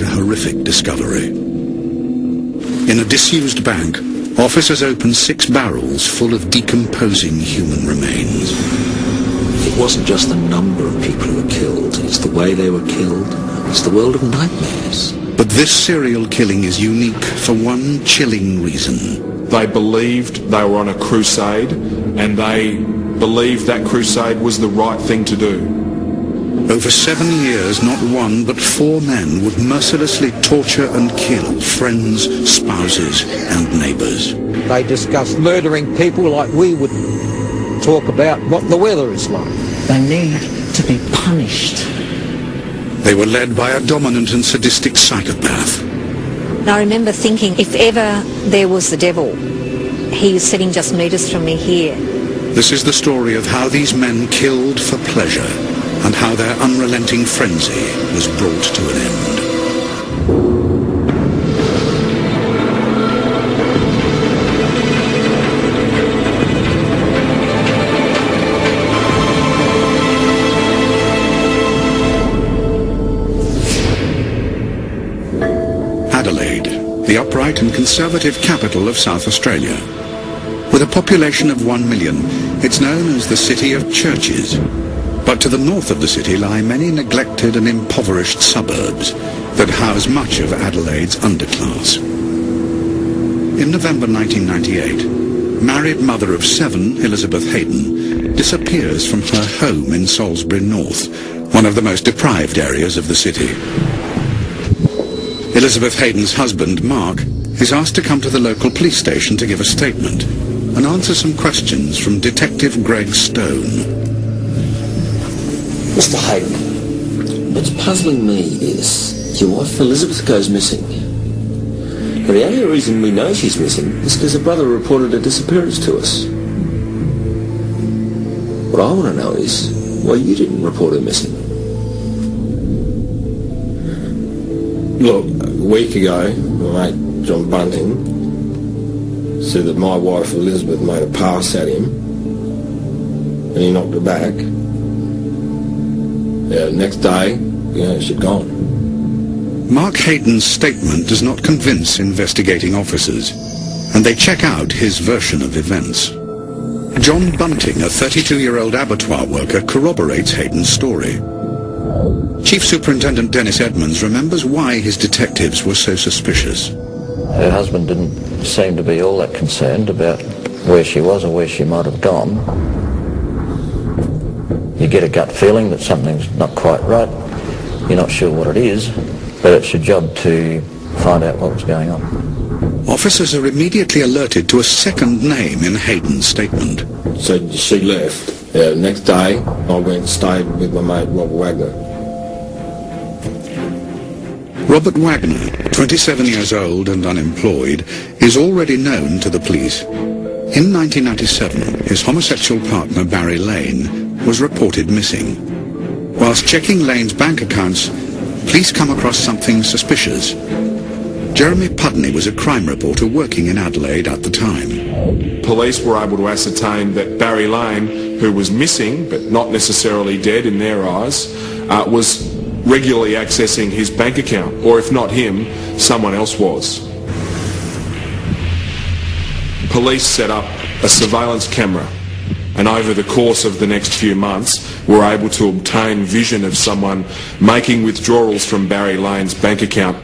A horrific discovery. In a disused bank, officers opened 6 barrels full of decomposing human remains. It wasn't just the number of people who were killed, it's the way they were killed. It's the world of nightmares. But this serial killing is unique for one chilling reason. They believed they were on a crusade, and they believed that crusade was the right thing to do. Over 7 years, not one but 4 men would mercilessly torture and kill friends, spouses and neighbours. They discussed murdering people like we would talk about what the weather is like. They need to be punished. They were led by a dominant and sadistic psychopath. I remember thinking, if ever there was the devil, he was sitting just meters from me here. This is the story of how these men killed for pleasure, and how their unrelenting frenzy was brought to an end. Adelaide, the upright and conservative capital of South Australia. With a population of 1 million, it's known as the City of Churches. But to the north of the city lie many neglected and impoverished suburbs that house much of Adelaide's underclass. In November 1998, married mother of 7, Elizabeth Hayden, disappears from her home in Salisbury North, one of the most deprived areas of the city. Elizabeth Hayden's husband, Mark, is asked to come to the local police station to give a statement and answer some questions from Detective Greg Stone. Mr. Hayden, what's puzzling me is your wife Elizabeth goes missing. Now, the only reason we know she's missing is because her brother reported a disappearance to us. What I want to know is why you didn't report her missing. Look, a week ago, my mate John Bunting said that my wife Elizabeth made a pass at him and he knocked her back. Yeah, next day, she'd gone. Mark Hayden's statement does not convince investigating officers, and they check out his version of events. John Bunting, a 32-year-old abattoir worker, corroborates Hayden's story. Chief Superintendent Dennis Edmonds remembers why his detectives were so suspicious. Her husband didn't seem to be all that concerned about where she was or where she might have gone. You get a gut feeling that something's not quite right. You're not sure what it is, but it's your job to find out what was going on. Officers are immediately alerted to a second name in Hayden's statement. So she left. Next day, I went and stayed with my mate Robert Wagner. Robert Wagner, 27 years old and unemployed, is already known to the police. In 1997, his homosexual partner Barry Lane was reported missing. Whilst checking Lane's bank accounts, police come across something suspicious. Jeremy Pudney was a crime reporter working in Adelaide at the time. Police were able to ascertain that Barry Lane, who was missing but not necessarily dead in their eyes, was regularly accessing his bank account, or if not him, someone else was. Police set up a surveillance camera, and over the course of the next few months were able to obtain vision of someone making withdrawals from Barry Lane's bank account.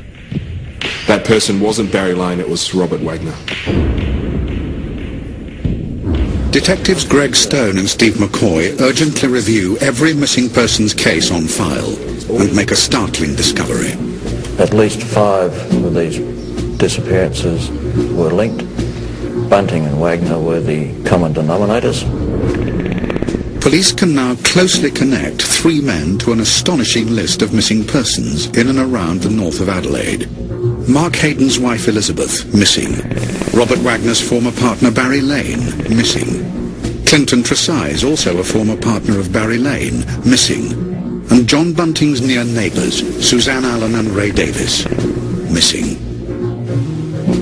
That person wasn't Barry Lane, it was Robert Wagner. Detectives Greg Stone and Steve McCoy urgently review every missing persons case on file and make a startling discovery. At least 5 of these disappearances were linked. Bunting and Wagner were the common denominators. Police can now closely connect 3 men to an astonishing list of missing persons in and around the north of Adelaide. Mark Hayden's wife Elizabeth, missing. Robert Wagner's former partner Barry Lane, missing. Clinton Tresize, also a former partner of Barry Lane, missing. And John Bunting's near neighbours, Suzanne Allen and Ray Davis, missing.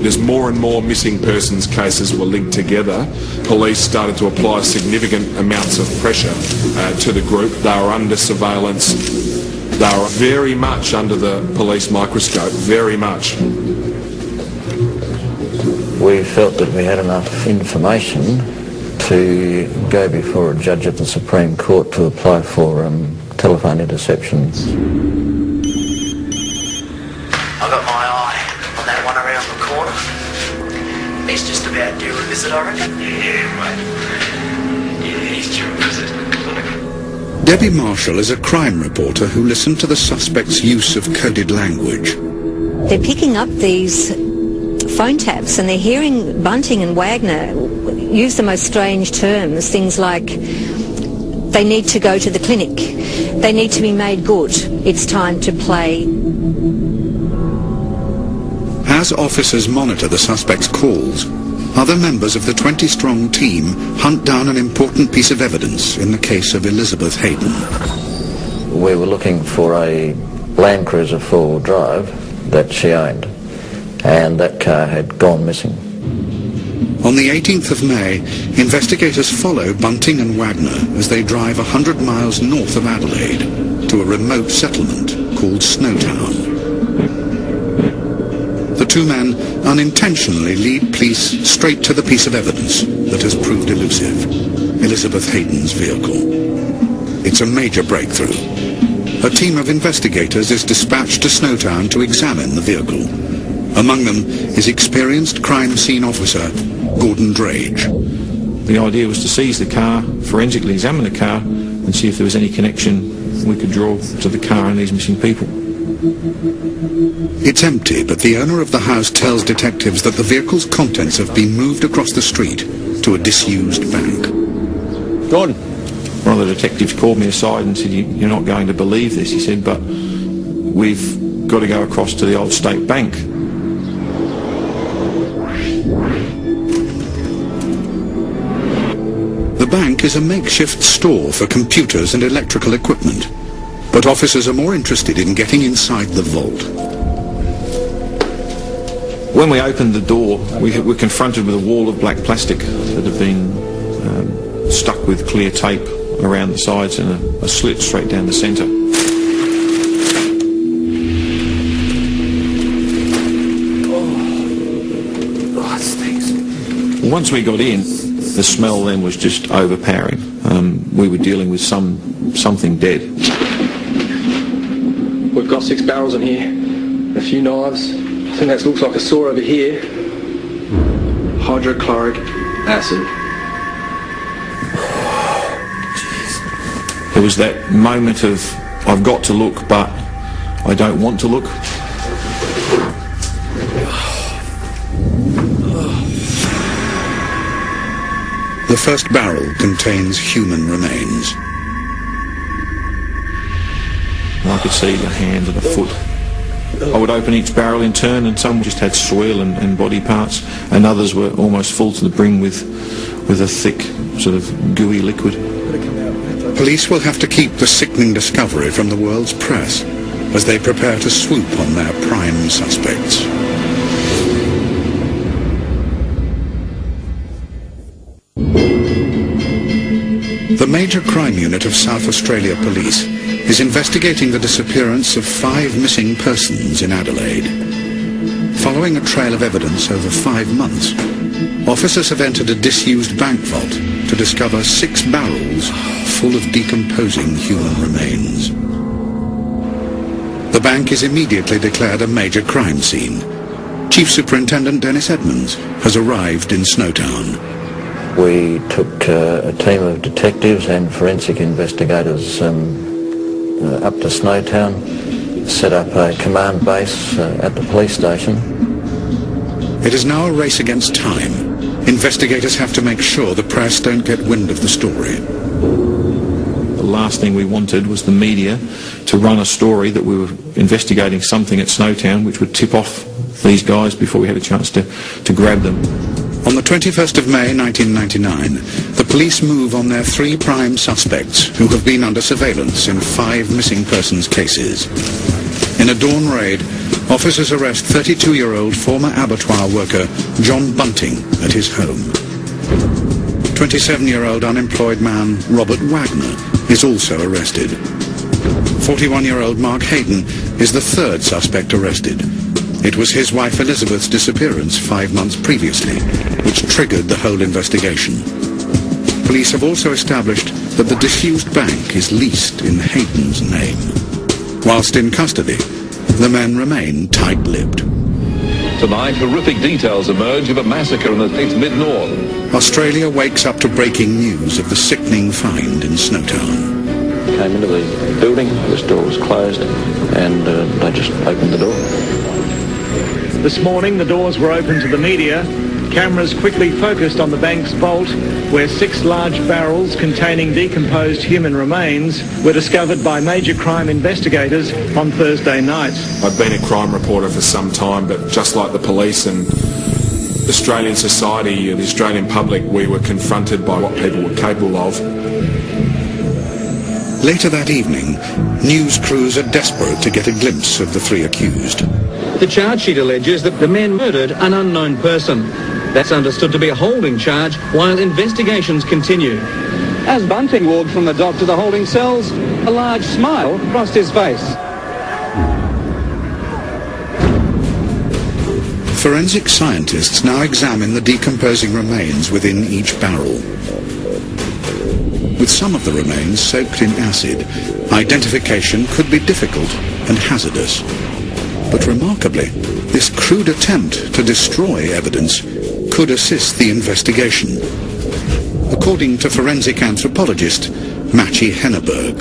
As more and more missing persons cases were linked together, police started to apply significant amounts of pressure to the group. They were under surveillance They are very much under the police microscope, very much. We felt that we had enough information to go before a judge at the Supreme Court to apply for telephone interception. I got my eye on that one around the corner. He's just about due a visit, I reckon. Yeah, mate. Yeah, he's due a visit. Debbie Marshall is a crime reporter who listened to the suspect's use of coded language. They're picking up these phone taps and they're hearing Bunting and Wagner use the most strange terms, things like they need to go to the clinic, they need to be made good, it's time to play. As officers monitor the suspect's calls, other members of the 20-strong team hunt down an important piece of evidence in the case of Elizabeth Hayden. We were looking for a Land Cruiser 4-wheel drive that she owned, and that car had gone missing. On the 18th of May, investigators follow Bunting and Wagner as they drive 100 miles north of Adelaide to a remote settlement called Snowtown. The two men unintentionally lead police straight to the piece of evidence that has proved elusive, Elizabeth Hayden's vehicle. It's a major breakthrough. A team of investigators is dispatched to Snowtown to examine the vehicle. Among them is experienced crime scene officer Gordon Drage. The idea was to seize the car, forensically examine the car, and see if there was any connection we could draw to the car and these missing people. It's empty, but the owner of the house tells detectives that the vehicle's contents have been moved across the street to a disused bank. Gordon. One of the detectives called me aside and said, "You're not going to believe this." He said, "But we've got to go across to the old state bank." The bank is a makeshift store for computers and electrical equipment, but officers are more interested in getting inside the vault. When we opened the door, we were confronted with a wall of black plastic that had been stuck with clear tape around the sides and a slit straight down the centre. Oh, it stinks. Once we got in, the smell then was just overpowering. We were dealing with something dead. We've got 6 barrels in here, a few knives. I think that looks like a saw over here. Hydrochloric acid. There was that moment of, I've got to look, but I don't want to look. The first barrel contains human remains. I could see the hand and a foot. I would open each barrel in turn, and some just had soil and body parts, and others were almost full to the brim with a thick, sort of gooey liquid. Police will have to keep the sickening discovery from the world's press as they prepare to swoop on their prime suspects. The Major Crime Unit of South Australia Police is investigating the disappearance of 5 missing persons in Adelaide. Following a trail of evidence over 5 months, officers have entered a disused bank vault to discover 6 barrels full of decomposing human remains. The bank is immediately declared a major crime scene. Chief Superintendent Dennis Edmonds has arrived in Snowtown. We took a team of detectives and forensic investigators up to Snowtown, set up a command base at the police station. It is now a race against time. Investigators have to make sure the press don't get wind of the story. The last thing we wanted was the media to run a story that we were investigating something at Snowtown which would tip off these guys before we had a chance to grab them. On the 21st of May 1999, the police move on their 3 prime suspects who have been under surveillance in 5 missing persons cases. In a dawn raid, officers arrest 32-year-old former abattoir worker John Bunting at his home. 27-year-old unemployed man Robert Wagner is also arrested. 41-year-old Mark Hayden is the third suspect arrested. It was his wife Elizabeth's disappearance 5 months previously which triggered the whole investigation. Police have also established that the disused bank is leased in Hayden's name. Whilst in custody, the men remain tight-lipped. Tonight, horrific details emerge of a massacre in the state's mid-north. Australia wakes up to breaking news of the sickening find in Snowtown. Came into the building, this door was closed, and they just opened the door. This morning, the doors were open to the media. Cameras quickly focused on the bank's vault, where 6 large barrels containing decomposed human remains were discovered by major crime investigators on Thursday night. I've been a crime reporter for some time, but just like the police and Australian society, the Australian public, we were confronted by what people were capable of. Later that evening, news crews are desperate to get a glimpse of the 3 accused. The charge sheet alleges that the men murdered an unknown person. That's understood to be a holding charge while investigations continue. As Bunting walked from the dock to the holding cells, a large smile crossed his face. Forensic scientists now examine the decomposing remains within each barrel. With some of the remains soaked in acid, identification could be difficult and hazardous. But remarkably, this crude attempt to destroy evidence could assist the investigation, according to forensic anthropologist Matty Henneberg.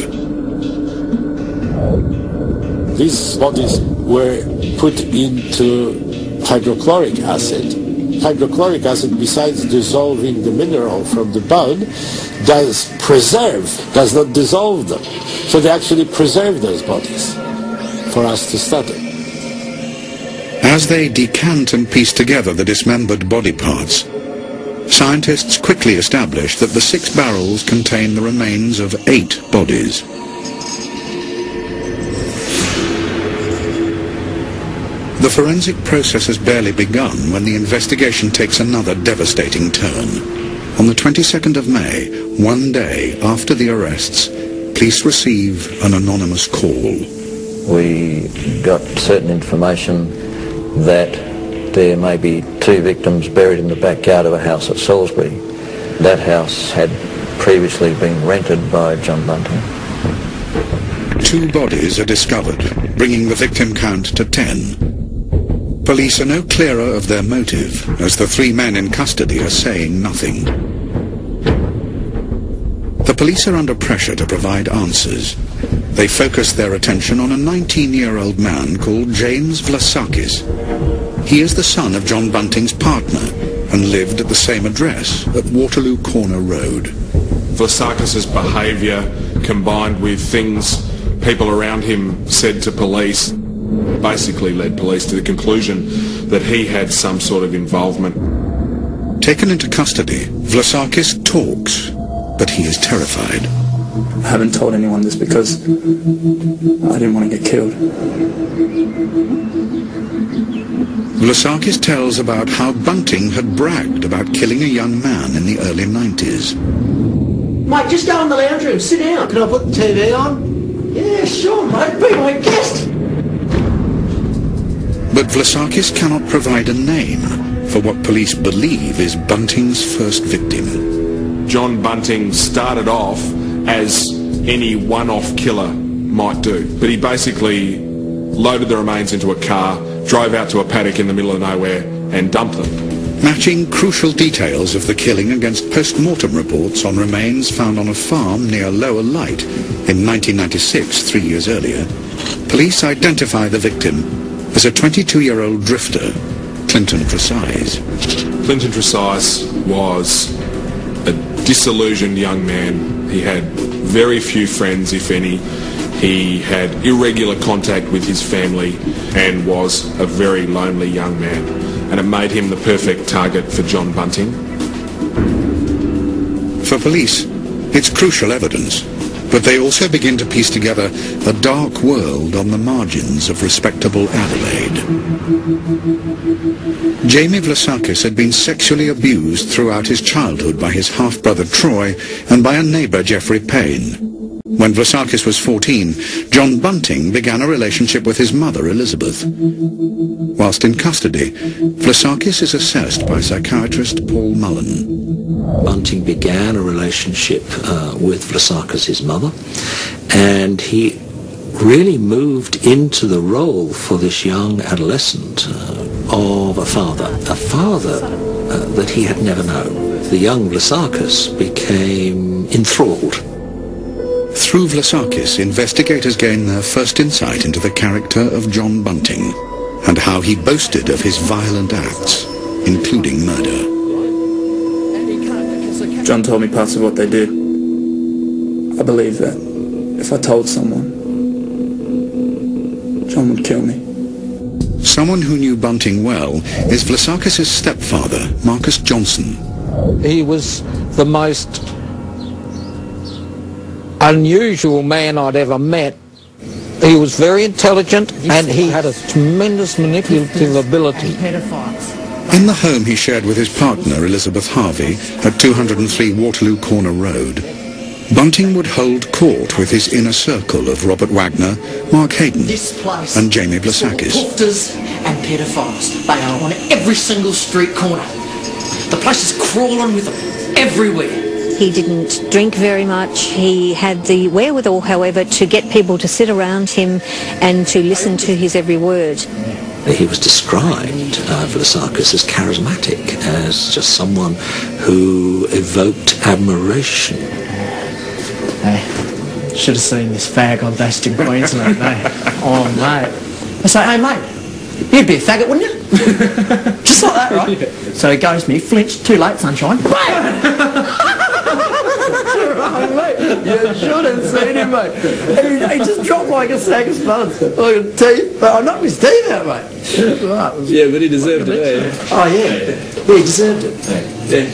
These bodies were put into hydrochloric acid. Hydrochloric acid, besides dissolving the mineral from the bone, does not dissolve them. So they actually preserve those bodies for us to study. As they decant and piece together the dismembered body parts, scientists quickly establish that the 6 barrels contain the remains of 8 bodies. The forensic process has barely begun when the investigation takes another devastating turn. On the 22nd of May, 1 day after the arrests, police receive an anonymous call. We got certain information that there may be 2 victims buried in the backyard of a house at Salisbury. That house had previously been rented by John Bunting. 2 bodies are discovered, bringing the victim count to 10. Police are no clearer of their motive, as the 3 men in custody are saying nothing. The police are under pressure to provide answers. They focus their attention on a 19-year-old man called James Vlasakis. He is the son of John Bunting's partner and lived at the same address at Waterloo Corner Road. Vlasakis' behaviour, combined with things people around him said to police, basically led police to the conclusion that he had some sort of involvement. Taken into custody, Vlasakis talks, but he is terrified. I haven't told anyone this because I didn't want to get killed. Vlasakis tells about how Bunting had bragged about killing a young man in the early 90s. Mate, just go in the lounge room, sit down. Can I put the TV on? Yeah, sure, mate, be my guest. But Vlasakis cannot provide a name for what police believe is Bunting's first victim. John Bunting started off as any one-off killer might do, but he basically loaded the remains into a car, drove out to a paddock in the middle of nowhere and dumped them. Matching crucial details of the killing against post-mortem reports on remains found on a farm near Lower Light in 1996, 3 years earlier, police identify the victim as a 22-year-old drifter, Clinton Tresize. Clinton Tresize was a disillusioned young man. He had very few friends, if any. He had irregular contact with his family and was a very lonely young man. And it made him the perfect target for John Bunting. For police, it's crucial evidence, but they also begin to piece together a dark world on the margins of respectable Adelaide. Jamie Vlasakis had been sexually abused throughout his childhood by his half-brother Troy and by a neighbour, Geoffrey Payne. When Vlasakis was 14, John Bunting began a relationship with his mother, Elizabeth. Whilst in custody, Vlasakis is assessed by psychiatrist Paul Mullen. Bunting began a relationship with Vlasakis, his mother, and he really moved into the role for this young adolescent of a father that he had never known. The young Vlasakis became enthralled. Through Vlasakis, investigators gain their first insight into the character of John Bunting and how he boasted of his violent acts, including murder. John told me parts of what they did. I believe that if I told someone, John would kill me. Someone who knew Bunting well is Vlasakis' stepfather, Marcus Johnson. He was the most unusual man I'd ever met. He was very intelligent and he had a tremendous manipulative ability. In the home he shared with his partner Elizabeth Harvey at 203 Waterloo Corner Road, Bunting would hold court with his inner circle of Robert Wagner, Mark Hayden and Jamie Vlasakis. Porters and pedophiles. They are on every single street corner. The place is crawling with them everywhere. He didn't drink very much. He had the wherewithal, however, to get people to sit around him and to listen to his every word. He was described, Vlasakis, as charismatic, as just someone who evoked admiration. Hey, should have seen this fag on Bastion, Queensland, eh? Oh, mate. I say, hey, mate, you'd be a faggot, wouldn't you? Just like that, right? Yeah. So he goes to me, flinch, too late, sunshine. Oh, mate, you should have seen him, mate. He just dropped like a sack of spuds. Like a teeth. But I knocked his teeth out, mate. Right, yeah, but he deserved it, eh? Oh, yeah. Yeah, he deserved it. Yeah.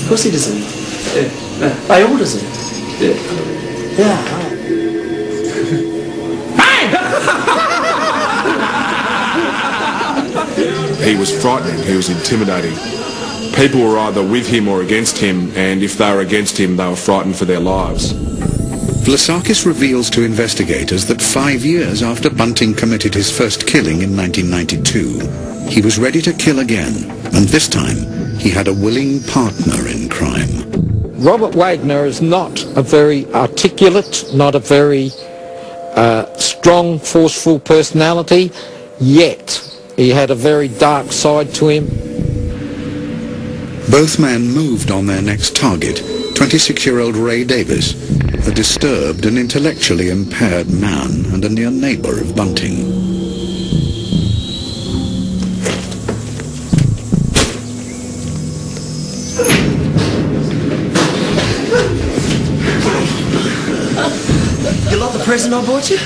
Of course he deserved it. Yeah. They all deserve it. Yeah. Yeah. He was frightening, he was intimidating. People were either with him or against him, and if they were against him, they were frightened for their lives. Vlasakis reveals to investigators that 5 years after Bunting committed his first killing in 1992, he was ready to kill again, and this time he had a willing partner in crime. Robert Wagner is not a very articulate, not a very strong, forceful personality, yet he had a very dark side to him. Both men moved on their next target, 26-year-old Ray Davis, a disturbed and intellectually impaired man and a near neighbour of Bunting. You like the present I bought you?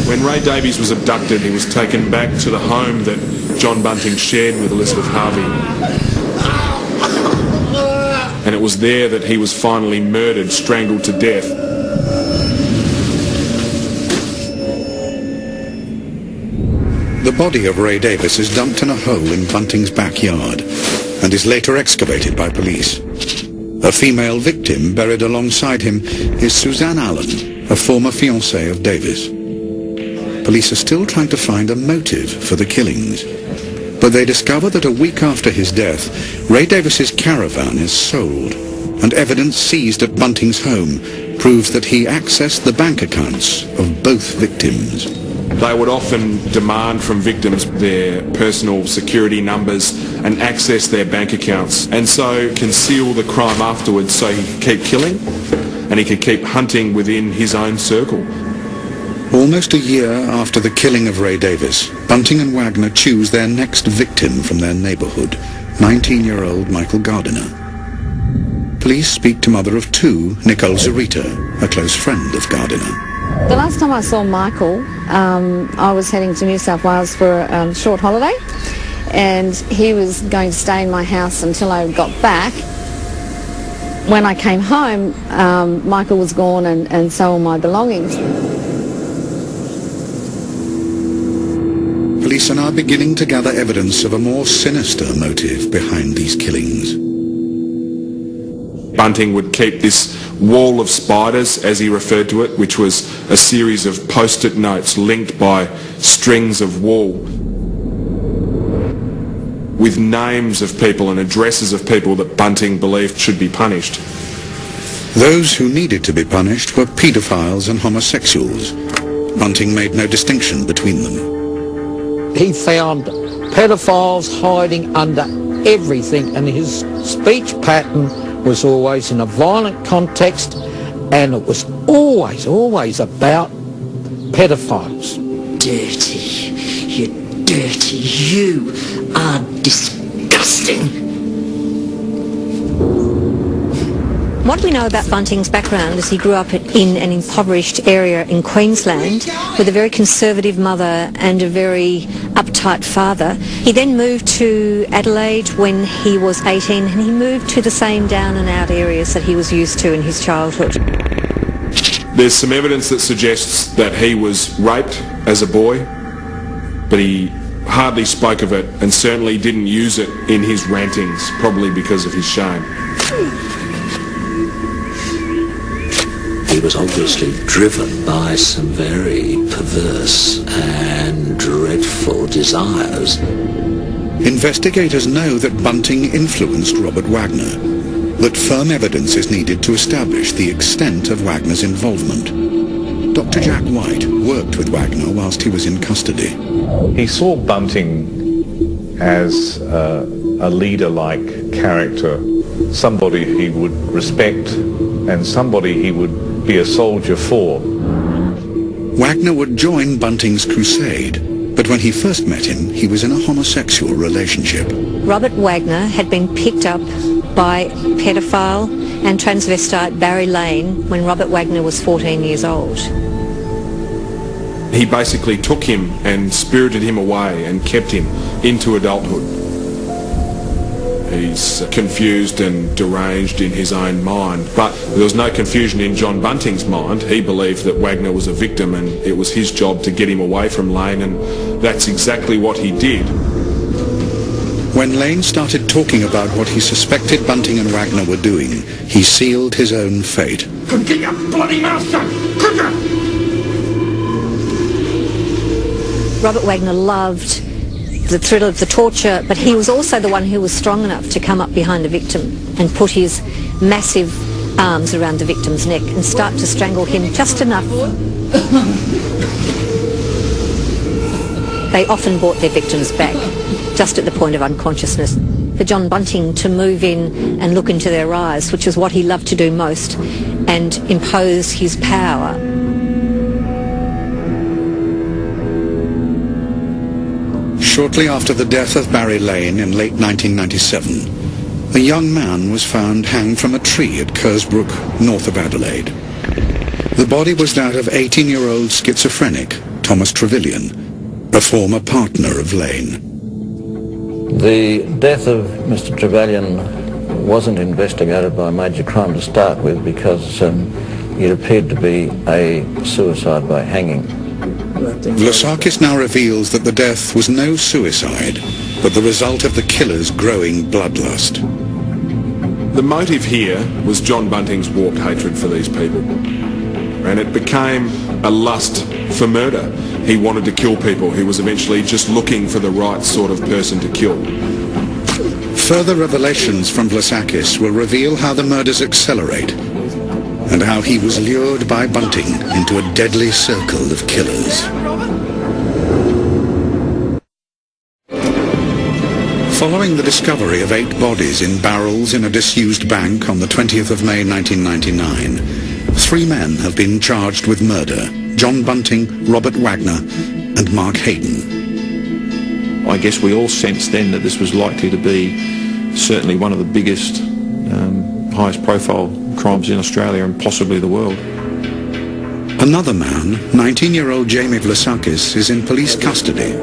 When Ray Davies was abducted, he was taken back to the home that John Bunting shared with Elizabeth Harvey. And it was there that he was finally murdered, strangled to death. The body of Ray Davis is dumped in a hole in Bunting's backyard and is later excavated by police. A female victim buried alongside him is Suzanne Allen, a former fiancée of Davis. Police are still trying to find a motive for the killings, but they discover that a week after his death, Ray Davis's caravan is sold, and evidence seized at Bunting's home proves that he accessed the bank accounts of both victims. They would often demand from victims their personal security numbers and access their bank accounts, and so conceal the crime afterwards so he could keep killing and he could keep hunting within his own circle. Almost a year after the killing of Ray Davis, Bunting and Wagner choose their next victim from their neighbourhood, 19-year-old Michael Gardiner. Police speak to mother of two, Nicole Zarita, a close friend of Gardiner. The last time I saw Michael, I was heading to New South Wales for a short holiday, and he was going to stay in my house until I got back. When I came home, Michael was gone and so were my belongings. Police are now beginning to gather evidence of a more sinister motive behind these killings. Bunting would keep this wall of spiders, as he referred to it, which was a series of post-it notes linked by strings of wool with names of people and addresses of people that Bunting believed should be punished. Those who needed to be punished were paedophiles and homosexuals. Bunting made no distinction between them. He found pedophiles hiding under everything, and his speech pattern was always in a violent context, and it was always about pedophiles. Dirty, you're dirty, you are disgusting. What we know about Bunting's background is he grew up in an impoverished area in Queensland with a very conservative mother and a very uptight father. He then moved to Adelaide when he was 18, and he moved to the same down and out areas that he was used to in his childhood. There's some evidence that suggests that he was raped as a boy, but he hardly spoke of it and certainly didn't use it in his rantings, probably because of his shame. He was obviously driven by some very perverse and dreadful desires. Investigators know that Bunting influenced Robert Wagner, that firm evidence is needed to establish the extent of Wagner's involvement. Dr. Jack White worked with Wagner whilst he was in custody. He saw Bunting as a leader-like character, somebody he would respect and somebody he would be a soldier for. Wagner would join Bunting's crusade, but when he first met him, he was in a homosexual relationship. Robert Wagner had been picked up by pedophile and transvestite Barry Lane when Robert Wagner was 14 years old. He basically took him and spirited him away and kept him into adulthood. He's confused and deranged in his own mind, but there was no confusion in John Bunting's mind. He believed that Wagner was a victim and it was his job to get him away from Lane, and that's exactly what he did. When Lane started talking about what he suspected Bunting and Wagner were doing, he sealed his own fate. Get your bloody mouth shut! Quicker! Robert Wagner loved the thrill of the torture, but he was also the one who was strong enough to come up behind the victim and put his massive arms around the victim's neck and start to strangle him just enough. They often brought their victims back just at the point of unconsciousness. For John Bunting to move in and look into their eyes, which is what he loved to do most, and impose his power. Shortly after the death of Barry Lane in late 1997, a young man was found hanged from a tree at Kersbrook, north of Adelaide. The body was that of 18-year-old schizophrenic Thomas Trevelyan, a former partner of Lane. The death of Mr. Trevelyan wasn't investigated by major crime to start with because it appeared to be a suicide by hanging. Vlasakis now reveals that the death was no suicide, but the result of the killer's growing bloodlust. The motive here was John Bunting's warped hatred for these people, and it became a lust for murder. He wanted to kill people. He was eventually just looking for the right sort of person to kill. Further revelations from Vlasakis will reveal how the murders accelerate, and how he was lured by Bunting into a deadly circle of killers. Following the discovery of 8 bodies in barrels in a disused bank on the 20th of May 1999, 3 men have been charged with murder: John Bunting, Robert Wagner and Mark Hayden. I guess we all sensed then that this was likely to be certainly one of the biggest, highest profile crimes in Australia and possibly the world. Another man, 19-year-old Jamie Vlasakis, is in police custody,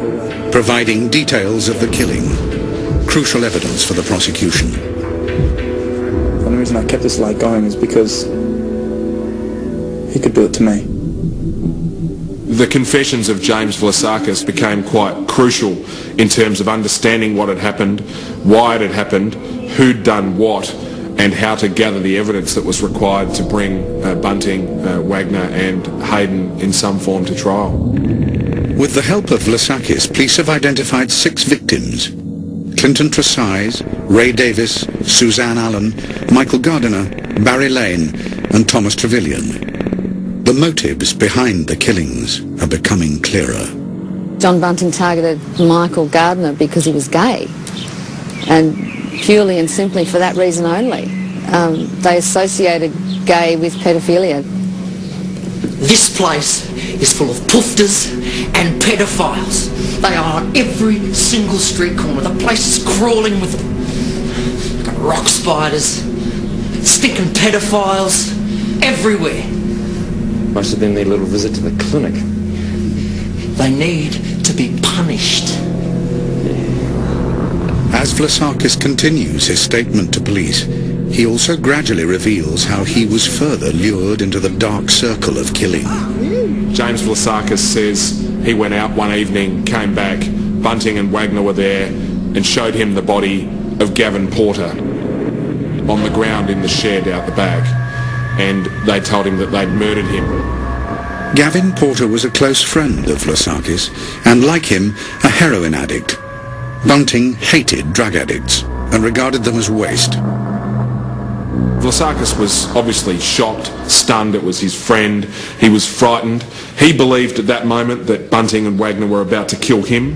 providing details of the killing, crucial evidence for the prosecution. The only reason I kept this light going is because he could do it to me. The confessions of James Vlasakis became quite crucial in terms of understanding what had happened, why it had happened, who'd done what, and how to gather the evidence that was required to bring Bunting, Wagner and Hayden in some form to trial. With the help of Vlasakis, police have identified 6 victims: Clinton Tresize, Ray Davis, Suzanne Allen, Michael Gardiner, Barry Lane and Thomas Trevelyan. The motives behind the killings are becoming clearer. John Bunting targeted Michael Gardiner because he was gay, and purely and simply for that reason only. They associated gay with pedophilia. This place is full of poofters and pedophiles. They are on every single street corner. The place is crawling with them. Got rock spiders, stinking pedophiles, everywhere. Most of them need a little visit to the clinic. They need to be punished. As Vlasakis continues his statement to police, he also gradually reveals how he was further lured into the dark circle of killing. James Vlasakis says he went out one evening, came back, Bunting and Wagner were there, and showed him the body of Gavin Porter on the ground in the shed out the back, and they told him that they'd murdered him. Gavin Porter was a close friend of Vlasakis, and like him, a heroin addict. Bunting hated drug addicts and regarded them as waste. Vlasakis was obviously shocked, stunned. It was his friend. He was frightened. He believed at that moment that Bunting and Wagner were about to kill him.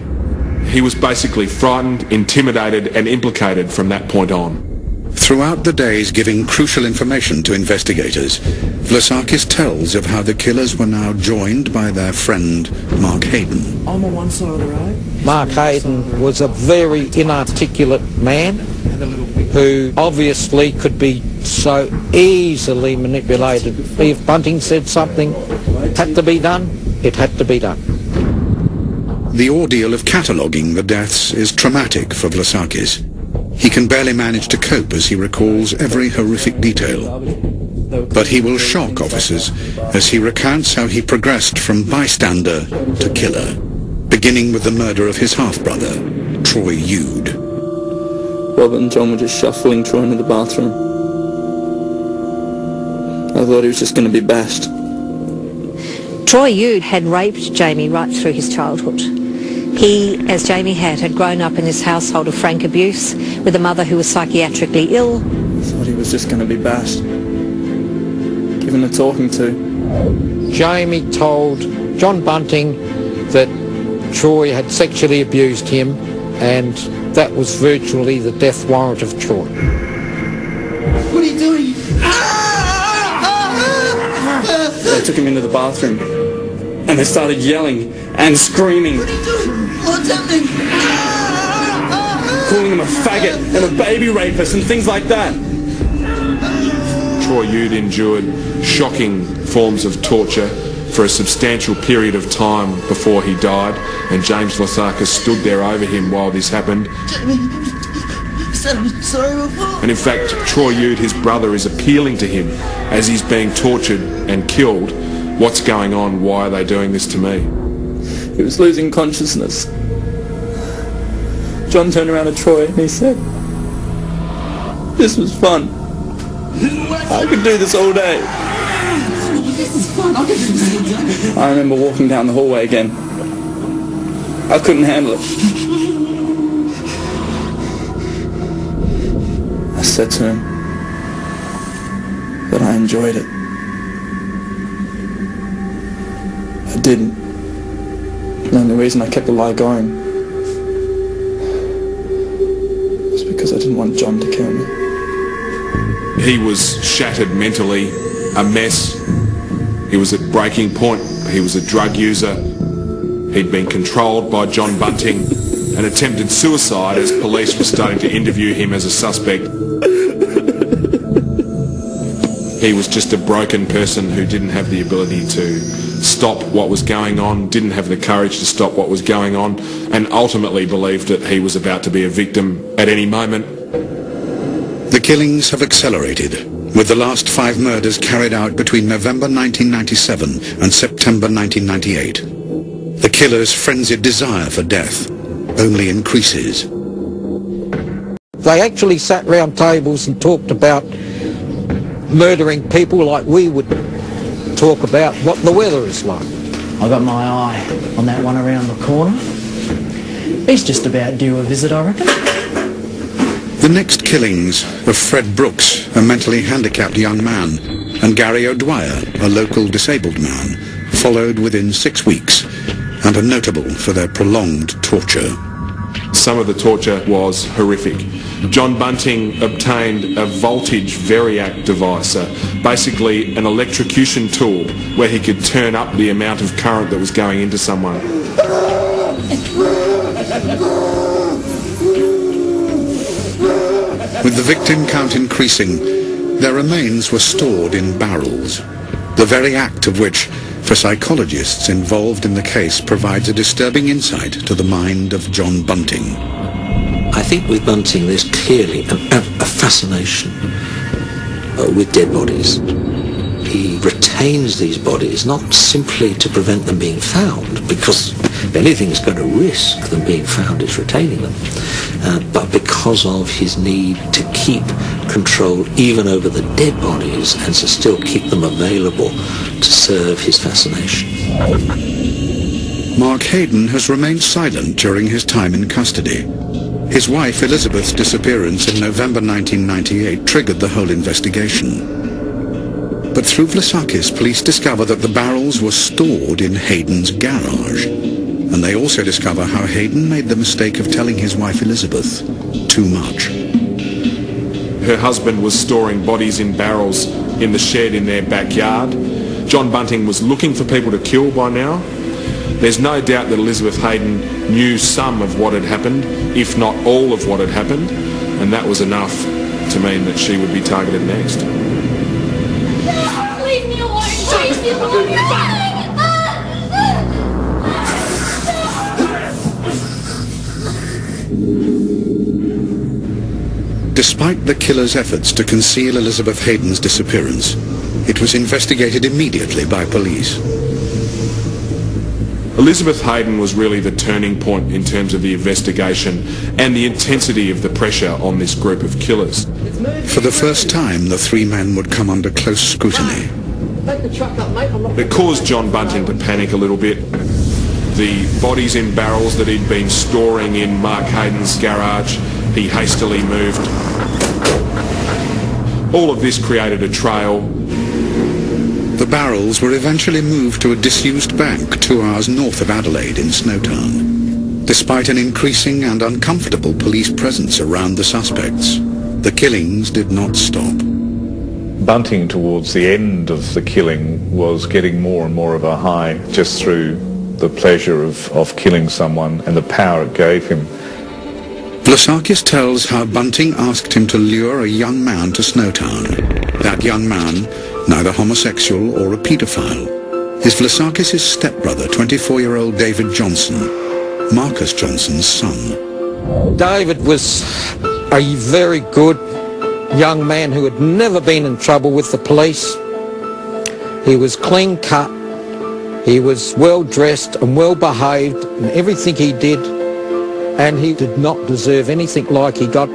He was basically frightened, intimidated and implicated from that point on. Throughout the days giving crucial information to investigators, Vlasakis tells of how the killers were now joined by their friend Mark Hayden. I'm on one side of the road. Mark Hayden was a very inarticulate man who obviously could be so easily manipulated. If Bunting said something had to be done, it had to be done. The ordeal of cataloguing the deaths is traumatic for Vlasakis. He can barely manage to cope as he recalls every horrific detail. But he will shock officers as he recounts how he progressed from bystander to killer, beginning with the murder of his half-brother, Troy Yude. Robert and John were just shuffling Troy into the bathroom. I thought he was just going to be bashed. Troy Yude had raped Jamie right through his childhood. He, as Jamie had grown up in this household of frank abuse with a mother who was psychiatrically ill. I thought he was just going to be bashed, given a talking to. Jamie told John Bunting that Troy had sexually abused him, and that was virtually the death warrant of Troy. What are you doing? They took him into the bathroom and they started yelling and screaming. What are you doing? What's happening? Calling him a faggot and a baby rapist and things like that. Troy Yude endured shocking forms of torture for a substantial period of time before he died, and James Vlasakis stood there over him while this happened. And in fact, Troy Yude, his brother, is appealing to him as he's being tortured and killed. What's going on? Why are they doing this to me? He was losing consciousness. John turned around to Troy and he said, "This was fun. I could do this all day." I remember walking down the hallway again. I couldn't handle it. I said to him that I enjoyed it. I didn't. The only reason I kept the lie going was because I didn't want John to kill me. He was shattered mentally, a mess. He was at breaking point. He was a drug user. He'd been controlled by John Bunting and attempted suicide as police were starting to interview him as a suspect. He was just a broken person who didn't have the ability to stop what was going on, didn't have the courage to stop what was going on, and ultimately believed that he was about to be a victim at any moment. The killings have accelerated, with the last 5 murders carried out between November 1997 and September 1998. The killer's frenzied desire for death only increases. They actually sat round tables and talked about murdering people like we would talk about what the weather is like. I got my eye on that one around the corner. He's just about due a visit, I reckon. The next killings of Fred Brooks, a mentally handicapped young man, and Gary O'Dwyer, a local disabled man, followed within 6 weeks and are notable for their prolonged torture. Some of the torture was horrific. John Bunting obtained a voltage variac device, basically an electrocution tool where he could turn up the amount of current that was going into someone. With the victim count increasing, their remains were stored in barrels, the very act of which, for psychologists involved in the case, provides a disturbing insight to the mind of John Bunting. I think with Bunting there's clearly a fascination with dead bodies. He retains these bodies not simply to prevent them being found, because if anything's going to risk them being found, it's retaining them, but because of his need to keep control even over the dead bodies and to still keep them available to serve his fascination. Mark Hayden has remained silent during his time in custody. His wife Elizabeth's disappearance in November 1998 triggered the whole investigation. But through Vlasakis, police discover that the barrels were stored in Hayden's garage. And they also discover how Hayden made the mistake of telling his wife Elizabeth too much. Her husband was storing bodies in barrels in the shed in their backyard. John Bunting was looking for people to kill by now. There's no doubt that Elizabeth Hayden knew some of what had happened, if not all of what had happened, and that was enough to mean that she would be targeted next. Leave me alone! Leave me alone! Despite the killer's efforts to conceal Elizabeth Hayden's disappearance, it was investigated immediately by police. Elizabeth Hayden was really the turning point in terms of the investigation and the intensity of the pressure on this group of killers. For the first time, the three men would come under close scrutiny. It caused John Bunting to panic a little bit. The bodies in barrels that he'd been storing in Mark Hayden's garage, he hastily moved. All of this created a trail. The barrels were eventually moved to a disused bank 2 hours north of Adelaide in Snowtown. Despite an increasing and uncomfortable police presence around the suspects, the killings did not stop. Bunting, towards the end of the killing, was getting more and more of a high just through the pleasure of killing someone and the power it gave him. Vlasakis tells how Bunting asked him to lure a young man to Snowtown. That young man, neither homosexual or a paedophile, is Vlasakis' stepbrother, 24-year-old David Johnson, Marcus Johnson's son. David was a very good young man who had never been in trouble with the police. He was clean cut, he was well dressed and well behaved in everything he did, and he did not deserve anything like he got.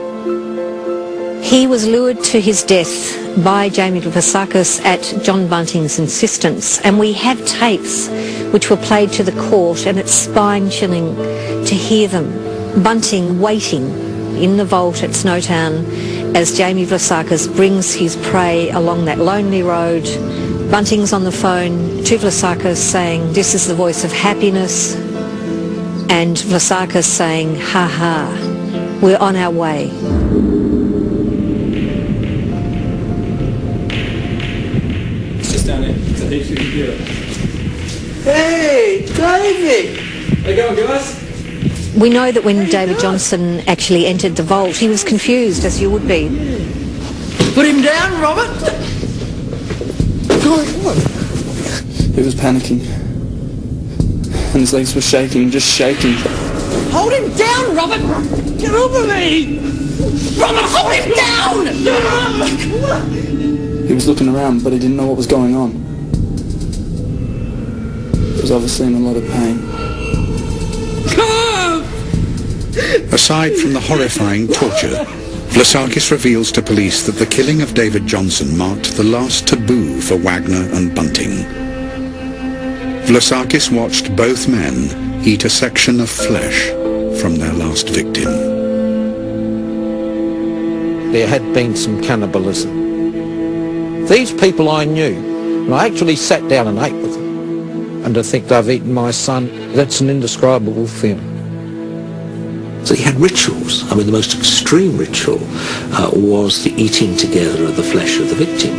He was lured to his death by Jamie Vlasakis at John Bunting's insistence, and we have tapes which were played to the court, and it's spine-chilling to hear them. Bunting waiting in the vault at Snowtown as Jamie Vlasakis brings his prey along that lonely road. Bunting's on the phone to Vlasakis saying, "This is the voice of happiness," and Vlasakis saying, "Ha ha, we're on our way." Down there. It's a heaps of computer. Hey, David! How you going, guys? We know that when David Johnson actually entered the vault, he was confused, as you would be. Put him down, Robert! He was panicking. And his legs were shaking, just shaking. Hold him down, Robert! Get over me! Robert, hold him down! He was looking around, but he didn't know what was going on. He was obviously in a lot of pain. Aside from the horrifying torture, Vlasakis reveals to police that the killing of David Johnson marked the last taboo for Wagner and Bunting. Vlasakis watched both men eat a section of flesh from their last victim. There had been some cannibalism. These people I knew, and I actually sat down and ate with them. And to think they've eaten my son, that's an indescribable feeling. So he had rituals. I mean, the most extreme ritual was the eating together of the flesh of the victim.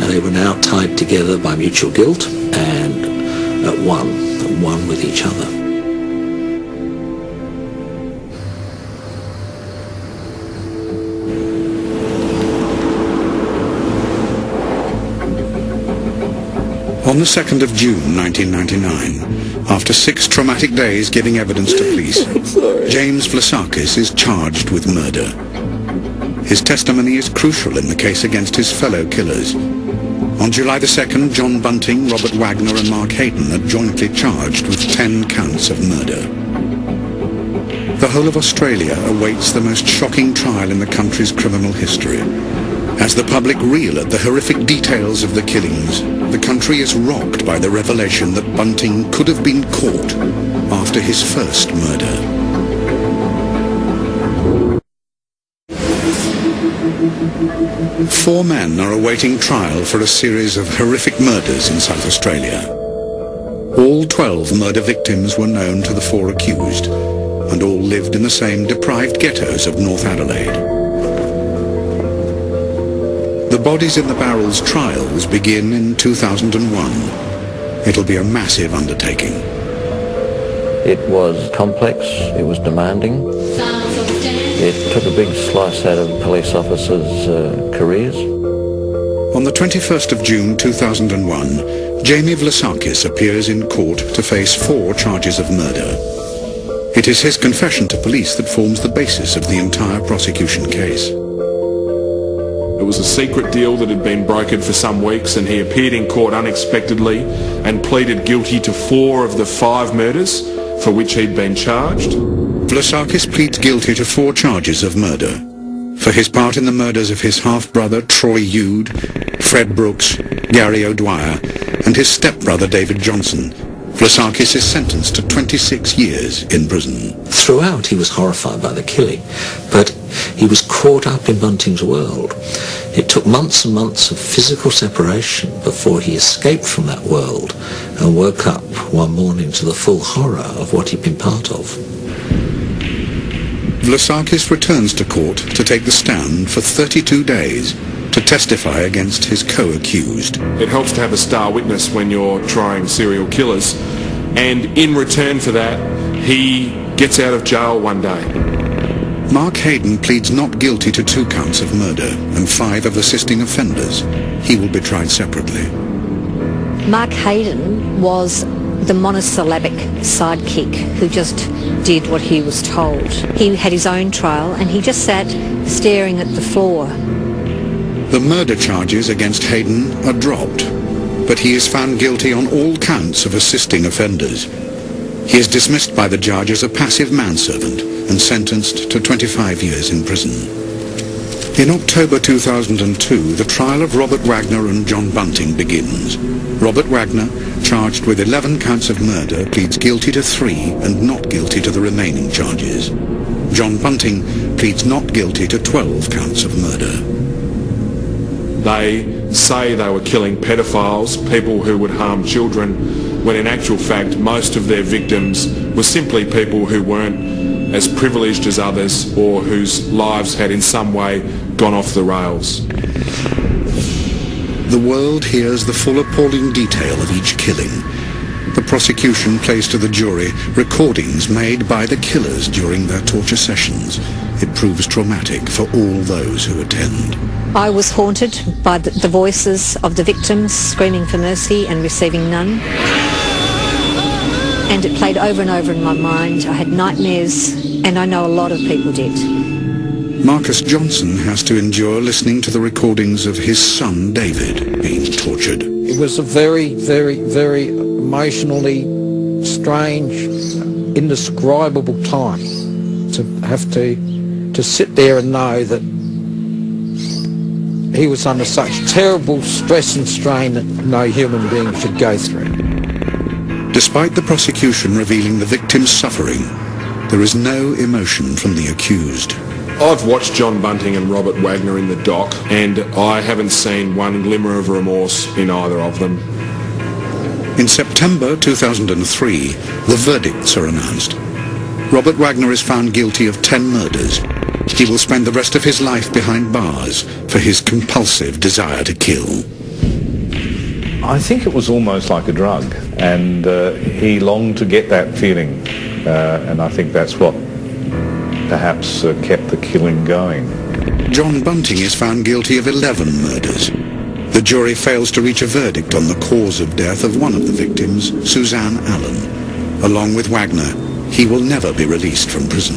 And they were now tied together by mutual guilt and at one with each other. On the 2nd of June 1999, after 6 traumatic days giving evidence to police, James Vlasakis is charged with murder. His testimony is crucial in the case against his fellow killers. On July the 2nd, John Bunting, Robert Wagner and Mark Hayden are jointly charged with 10 counts of murder. The whole of Australia awaits the most shocking trial in the country's criminal history. As the public reel at the horrific details of the killings, the country is rocked by the revelation that Bunting could have been caught after his first murder. Four men are awaiting trial for a series of horrific murders in South Australia. All 12 murder victims were known to the 4 accused, and all lived in the same deprived ghettos of North Adelaide. The Bodies in the Barrels trials begin in 2001. It'll be a massive undertaking. It was complex, it was demanding. It took a big slice out of police officers' careers. On the 21st of June 2001, Jamie Vlasakis appears in court to face 4 charges of murder. It is his confession to police that forms the basis of the entire prosecution case. It was a secret deal that had been brokered for some weeks, and he appeared in court unexpectedly and pleaded guilty to 4 of the 5 murders for which he'd been charged. Vlasakis pleads guilty to 4 charges of murder. For his part in the murders of his half-brother Troy Yude, Fred Brooks, Gary O'Dwyer, and his stepbrother David Johnson, Vlasakis is sentenced to 26 years in prison. Throughout he was horrified by the killing, but he was caught up in Bunting's world. It took months and months of physical separation before he escaped from that world and woke up one morning to the full horror of what he'd been part of. Vlasakis returns to court to take the stand for 32 days to testify against his co-accused. It helps to have a star witness when you're trying serial killers, and in return for that, he gets out of jail one day. Mark Hayden pleads not guilty to 2 counts of murder and 5 of assisting offenders. He will be tried separately. Mark Hayden was the monosyllabic sidekick who just did what he was told. He had his own trial and he just sat staring at the floor. The murder charges against Hayden are dropped, but he is found guilty on all counts of assisting offenders. He is dismissed by the judge as a passive manservant and sentenced to 25 years in prison. In October 2002, the trial of Robert Wagner and John Bunting begins. Robert Wagner, charged with 11 counts of murder, pleads guilty to 3 and not guilty to the remaining charges. John Bunting pleads not guilty to 12 counts of murder. They say they were killing pedophiles, people who would harm children, when in actual fact most of their victims were simply people who weren't as privileged as others or whose lives had in some way gone off the rails. The world hears the full appalling detail of each killing. The prosecution plays to the jury recordings made by the killers during their torture sessions. It proves traumatic for all those who attend. I was haunted by the voices of the victims screaming for mercy and receiving none. And it played over and over in my mind. I had nightmares, and I know a lot of people did. Marcus Johnson has to endure listening to the recordings of his son David being tortured. It was a very, very, very emotionally strange, indescribable time to have to sit there and know that he was under such terrible stress and strain that no human being should go through. Despite the prosecution revealing the victim's suffering, there is no emotion from the accused. I've watched John Bunting and Robert Wagner in the dock, and I haven't seen one glimmer of remorse in either of them. In September 2003, the verdicts are announced. Robert Wagner is found guilty of 10 murders. He will spend the rest of his life behind bars for his compulsive desire to kill. I think it was almost like a drug, and he longed to get that feeling, and I think that's what perhaps kept the killing going. John Bunting is found guilty of 11 murders. The jury fails to reach a verdict on the cause of death of one of the victims, Suzanne Allen. Along with Wagner, he will never be released from prison.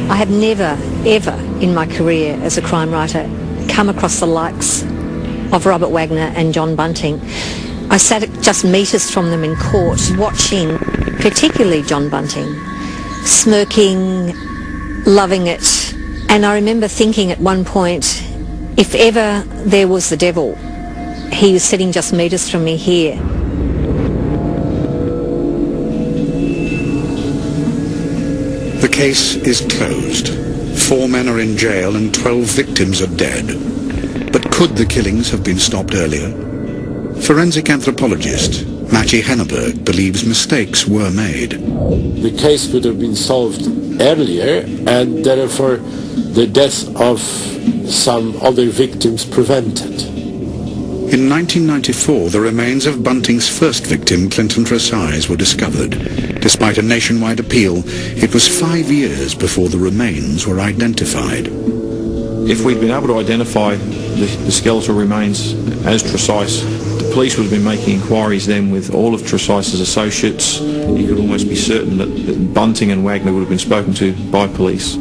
I have never, ever in my career as a crime writer come across the likes of Robert Wagner and John Bunting. I sat just metres from them in court watching, particularly John Bunting, smirking, loving it. And I remember thinking at one point, if ever there was the devil, he was sitting just metres from me here. The case is closed. 4 men are in jail and 12 victims are dead. But could the killings have been stopped earlier? Forensic anthropologist Matty Henneberg believes mistakes were made. The case could have been solved earlier, and therefore the death of some other victims prevented. In 1994, the remains of Bunting's first victim, Clinton Tresize, were discovered. Despite a nationwide appeal, it was 5 years before the remains were identified. If we'd been able to identify the skeletal remains as Tresize, the police would have been making inquiries then with all of Tresize's associates. You could almost be certain that Bunting and Wagner would have been spoken to by police.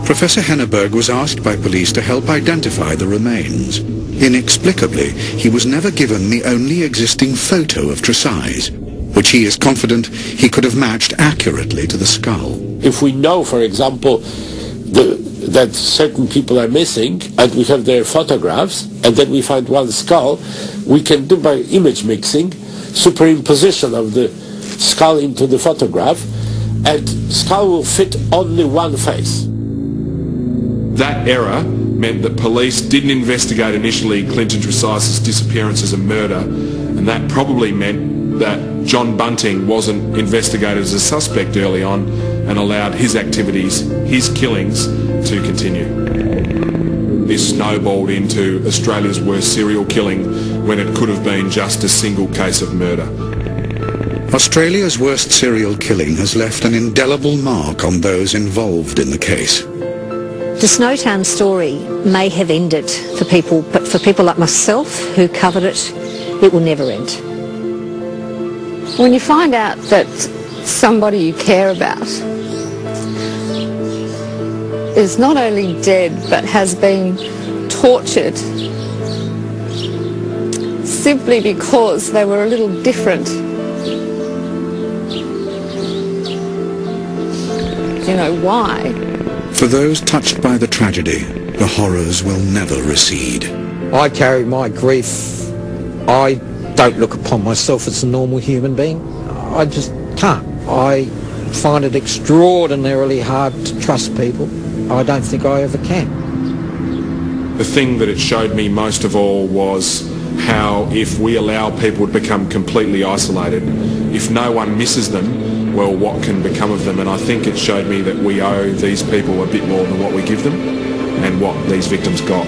Professor Henneberg was asked by police to help identify the remains. Inexplicably, he was never given the only existing photo of Tresize, which he is confident he could have matched accurately to the skull. If we know, for example, that certain people are missing, and we have their photographs, and then we find one skull, we can do by image mixing, superimposition of the skull into the photograph, and skull will fit only one face. That error meant that police didn't investigate initially Clinton Tresize's disappearance as a murder, and that probably meant that John Bunting wasn't investigated as a suspect early on and allowed his activities, his killings, to continue. This snowballed into Australia's worst serial killing when it could have been just a single case of murder. Australia's worst serial killing has left an indelible mark on those involved in the case. The Snowtown story may have ended for people, but for people like myself who covered it, it will never end. When you find out that somebody you care about is not only dead but has been tortured simply because they were a little different, you know why? For those touched by the tragedy, the horrors will never recede. I carry my grief. I don't look upon myself as a normal human being. I just can't. I find it extraordinarily hard to trust people. I don't think I ever can. The thing that it showed me most of all was how if we allow people to become completely isolated, if no one misses them, well, what can become of them? And I think it showed me that we owe these people a bit more than what we give them and what these victims got.